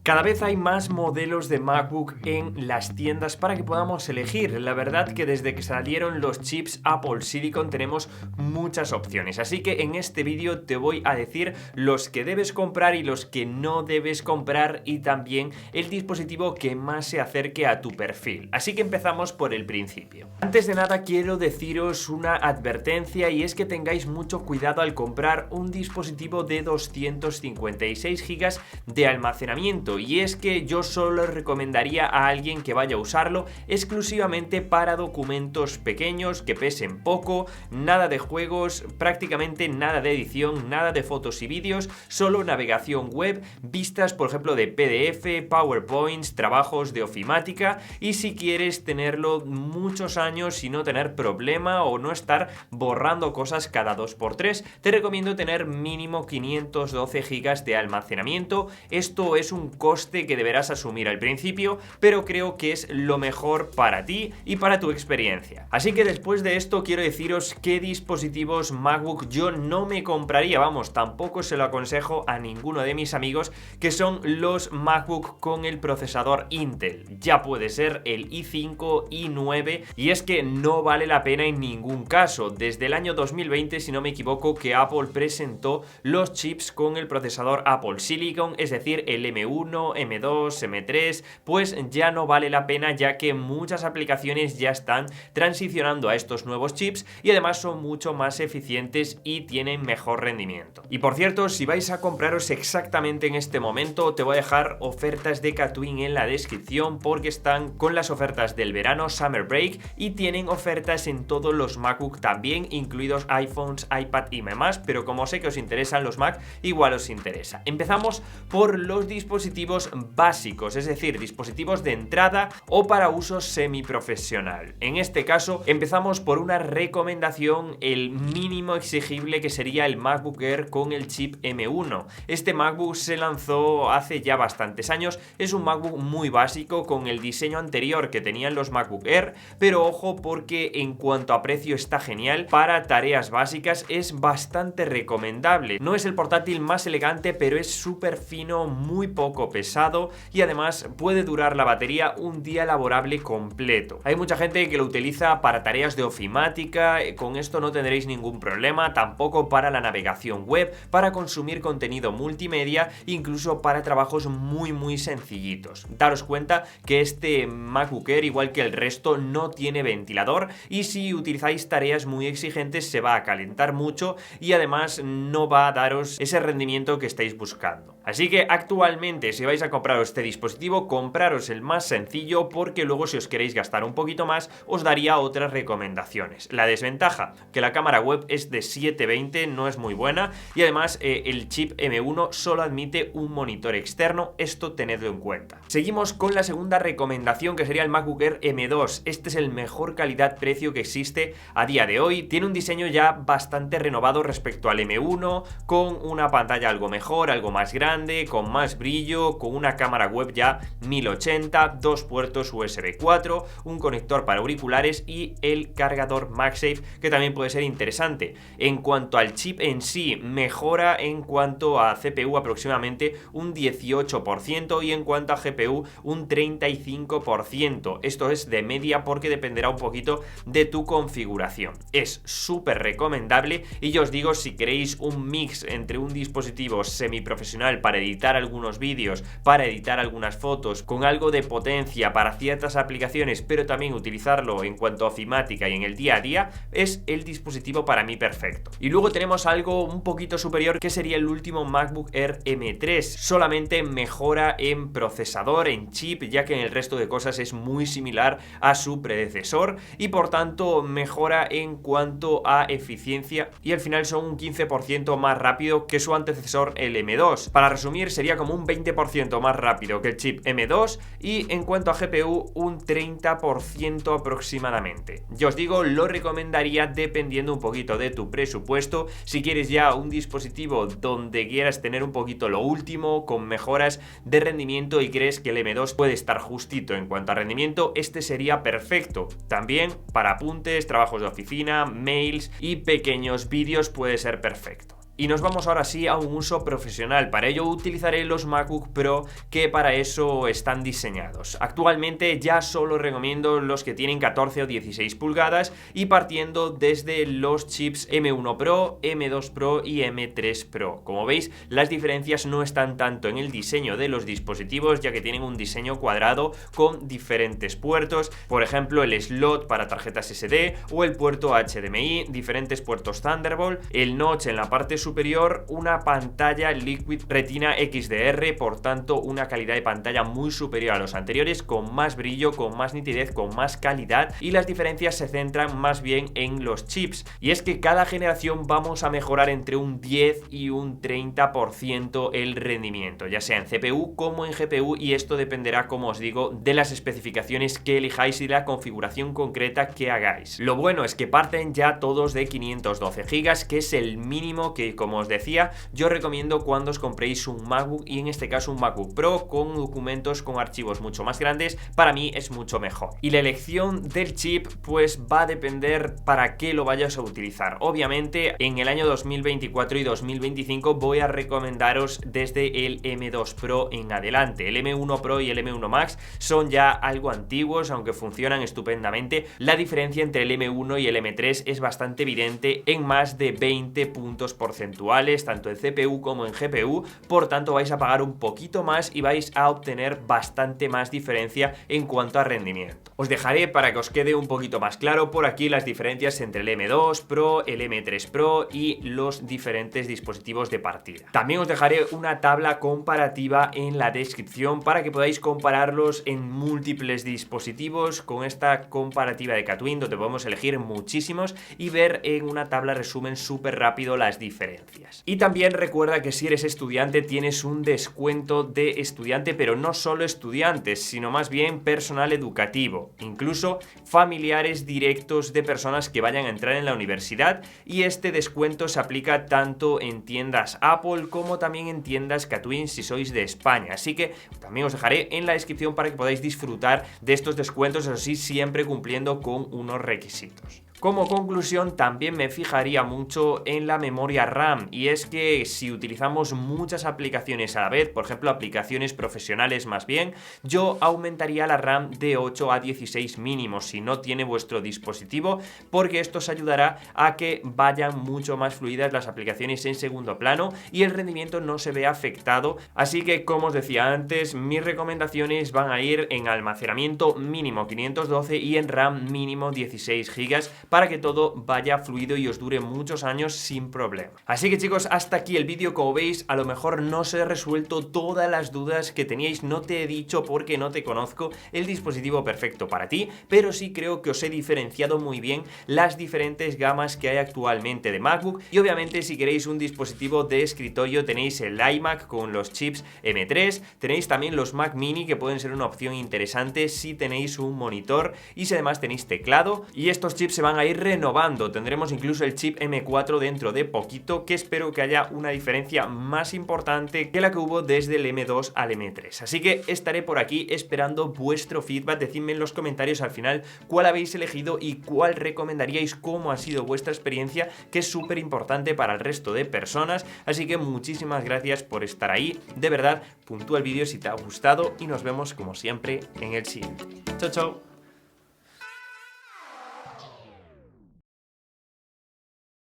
Cada vez hay más modelos de MacBook en las tiendas para que podamos elegir. La verdad que desde que salieron los chips Apple Silicon tenemos muchas opciones. Así que en este vídeo te voy a decir los que debes comprar y los que no debes comprar y también el dispositivo que más se acerque a tu perfil. Así que empezamos por el principio. Antes de nada quiero deciros una advertencia y es que tengáis mucho cuidado al comprar un dispositivo de 256 GB de almacenamiento. Y es que yo solo recomendaría a alguien que vaya a usarlo exclusivamente para documentos pequeños, que pesen poco, nada de juegos, prácticamente nada de edición, nada de fotos y vídeos, solo navegación web, vistas por ejemplo de PDF, PowerPoints, trabajos de ofimática, y si quieres tenerlo muchos años y no tener problema o no estar borrando cosas cada 2x3, te recomiendo tener mínimo 512 GB de almacenamiento. Esto es un coste que deberás asumir al principio, pero creo que es lo mejor para ti y para tu experiencia. Así que después de esto quiero deciros qué dispositivos MacBook yo no me compraría, vamos, tampoco se lo aconsejo a ninguno de mis amigos, que son los MacBook con el procesador Intel. Ya puede ser el i5, i9, y es que no vale la pena en ningún caso. Desde el año 2020, si no me equivoco, que Apple presentó los chips con el procesador Apple Silicon, es decir, el M1, M2, M3, pues ya no vale la pena, ya que muchas aplicaciones ya están transicionando a estos nuevos chips y además son mucho más eficientes y tienen mejor rendimiento. Y por cierto, si vais a compraros exactamente en este momento, te voy a dejar ofertas de Katwin en la descripción porque están con las ofertas del verano, Summer Break, y tienen ofertas en todos los MacBook también, incluidos iPhones, iPad y demás, pero como sé que os interesan los Mac, igual os interesa. Empezamos por los dispositivos básicos, es decir, dispositivos de entrada o para uso semiprofesional. En este caso empezamos por una recomendación, el mínimo exigible, que sería el MacBook Air con el chip M1. Este MacBook se lanzó hace ya bastantes años, es un MacBook muy básico con el diseño anterior que tenían los MacBook Air, pero ojo porque en cuanto a precio está genial. Para tareas básicas es bastante recomendable. No es el portátil más elegante, pero es súper fino, muy poco pesado y además puede durar la batería un día laborable completo. Hay mucha gente que lo utiliza para tareas de ofimática, con esto no tendréis ningún problema, tampoco para la navegación web, para consumir contenido multimedia, incluso para trabajos muy sencillitos. Daros cuenta que este MacBook Air, igual que el resto, no tiene ventilador y si utilizáis tareas muy exigentes se va a calentar mucho y además no va a daros ese rendimiento que estáis buscando. Así que actualmente, si vais a compraros este dispositivo, compraros el más sencillo, porque luego si os queréis gastar un poquito más os daría otras recomendaciones. La desventaja, que la cámara web es de 720, no es muy buena, y además el chip M1 solo admite un monitor externo, esto tenedlo en cuenta. Seguimos con la segunda recomendación, que sería el MacBook Air M2. Este es el mejor calidad-precio que existe a día de hoy, tiene un diseño ya bastante renovado respecto al M1, con una pantalla algo mejor, algo más grande, con más brillo, con una cámara web ya 1080, dos puertos USB 4, un conector para auriculares y el cargador MagSafe, que también puede ser interesante. En cuanto al chip en sí, mejora en cuanto a CPU aproximadamente un 18% y en cuanto a GPU un 35%. Esto es de media porque dependerá un poquito de tu configuración. Es súper recomendable y yo os digo, si queréis un mix entre un dispositivo semiprofesional para editar algunos vídeos, para editar algunas fotos, con algo de potencia para ciertas aplicaciones, pero también utilizarlo en cuanto a ofimática y en el día a día, es el dispositivo para mí perfecto. Y luego tenemos algo un poquito superior, que sería el último MacBook Air M3. Solamente mejora en procesador, en chip, ya que en el resto de cosas es muy similar a su predecesor y por tanto mejora en cuanto a eficiencia y al final son un 15% más rápido que su antecesor, el M2. Para resumir, sería como un 20% más rápido que el chip M2 y en cuanto a GPU un 30% aproximadamente. Yo os digo, lo recomendaría dependiendo un poquito de tu presupuesto. Si quieres ya un dispositivo donde quieras tener un poquito lo último, con mejoras de rendimiento y crees que el M2 puede estar justito en cuanto a rendimiento, este sería perfecto. También para apuntes, trabajos de oficina, mails y pequeños vídeos puede ser perfecto. Y nos vamos ahora sí a un uso profesional. Para ello utilizaré los MacBook Pro, que para eso están diseñados. Actualmente ya solo recomiendo los que tienen 14 o 16 pulgadas y partiendo desde los chips M1 Pro, M2 Pro y M3 Pro. Como veis, las diferencias no están tanto en el diseño de los dispositivos, ya que tienen un diseño cuadrado con diferentes puertos, por ejemplo el slot para tarjetas SD o el puerto HDMI, diferentes puertos Thunderbolt, el notch en la parte superior, una pantalla Liquid Retina XDR, por tanto una calidad de pantalla muy superior a los anteriores, con más brillo, con más nitidez, con más calidad, y las diferencias se centran más bien en los chips, y es que cada generación vamos a mejorar entre un 10 y un 30% el rendimiento, ya sea en CPU como en GPU, y esto dependerá, como os digo, de las especificaciones que elijáis y de la configuración concreta que hagáis. Lo bueno es que parten ya todos de 512 GB, que es el mínimo que, como os decía, yo recomiendo cuando os compréis un MacBook, y en este caso un MacBook Pro con documentos, con archivos mucho más grandes, para mí es mucho mejor. Y la elección del chip pues va a depender para qué lo vayas a utilizar. Obviamente en el año 2024 y 2025 voy a recomendaros desde el M2 Pro en adelante. El M1 Pro y el M1 Max son ya algo antiguos, aunque funcionan estupendamente. La diferencia entre el M1 y el M3 es bastante evidente en más de 20 puntos porcentuales, tanto en CPU como en GPU, por tanto vais a pagar un poquito más y vais a obtener bastante más diferencia en cuanto a rendimiento. Os dejaré, para que os quede un poquito más claro, por aquí las diferencias entre el M2 Pro, el M3 Pro y los diferentes dispositivos de partida. También os dejaré una tabla comparativa en la descripción para que podáis compararlos en múltiples dispositivos con esta comparativa de Catwin, donde podemos elegir muchísimos y ver en una tabla resumen súper rápido las diferencias. Y también recuerda que si eres estudiante tienes un descuento de estudiante, pero no solo estudiantes, sino más bien personal educativo, incluso familiares directos de personas que vayan a entrar en la universidad, y este descuento se aplica tanto en tiendas Apple como también en tiendas Catwin si sois de España, así que también os dejaré en la descripción para que podáis disfrutar de estos descuentos, eso sí, siempre cumpliendo con unos requisitos. Como conclusión, también me fijaría mucho en la memoria RAM, y es que si utilizamos muchas aplicaciones a la vez, por ejemplo aplicaciones profesionales más bien, yo aumentaría la RAM de 8 a 16 mínimo si no tiene vuestro dispositivo, porque esto os ayudará a que vayan mucho más fluidas las aplicaciones en segundo plano y el rendimiento no se vea afectado. Así que, como os decía antes, mis recomendaciones van a ir en almacenamiento mínimo 512 y en RAM mínimo 16 GB, para que todo vaya fluido y os dure muchos años sin problema. Así que chicos, hasta aquí el vídeo. Como veis, a lo mejor no os he resuelto todas las dudas que teníais, no te he dicho porque no te conozco el dispositivo perfecto para ti, pero sí creo que os he diferenciado muy bien las diferentes gamas que hay actualmente de MacBook. Y obviamente si queréis un dispositivo de escritorio tenéis el iMac con los chips M3, tenéis también los Mac Mini, que pueden ser una opción interesante si tenéis un monitor y si además tenéis teclado, y estos chips se van a ir renovando. Tendremos incluso el chip M4 dentro de poquito, que espero que haya una diferencia más importante que la que hubo desde el M2 al M3. Así que estaré por aquí esperando vuestro feedback. Decidme en los comentarios al final cuál habéis elegido y cuál recomendaríais, cómo ha sido vuestra experiencia, que es súper importante para el resto de personas. Así que muchísimas gracias por estar ahí. De verdad, puntúa el vídeo si te ha gustado y nos vemos como siempre en el siguiente. Chao, chao.